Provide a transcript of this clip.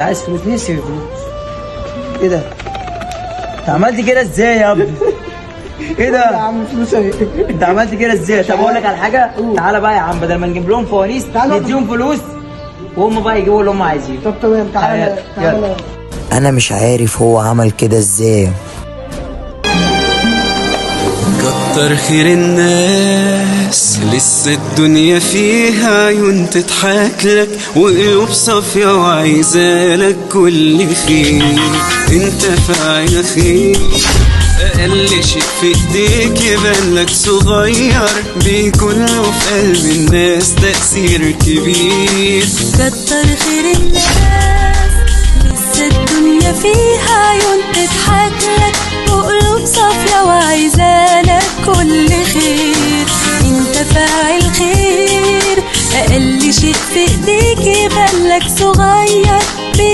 عايز فلوس، نفسي في فلوس. ايه ده؟ انت عملت كده ازاي يا ابني؟ ايه ده؟ يا عم فلوس اهي. انت عملت كده ازاي؟ طب اقول لك على حاجه، تعالى بقى يا عم، بدل ما نجيب لهم فوانيس نديهم فلوس وهم بقى يجيبوا اللي هم عايزينه. طب تمام، تعالى تعالى. انا مش عارف هو عمل كده ازاي. كتر خير الناس لسه الدنيا فيها عيون تضحك لك وقلوب صافية وعايزالك كل خير. انت فاعل خير، اقل شيء في ايديك يبان لك صغير، بيكون له في قلب الناس تأثير كبير. كتر خير الناس لسه الدنيا فيها عيون تضحك لك وقلوب صافية وعايزالك كل خير. انت فاعل خير، اقل شيء في ايديك يبان لك صغير،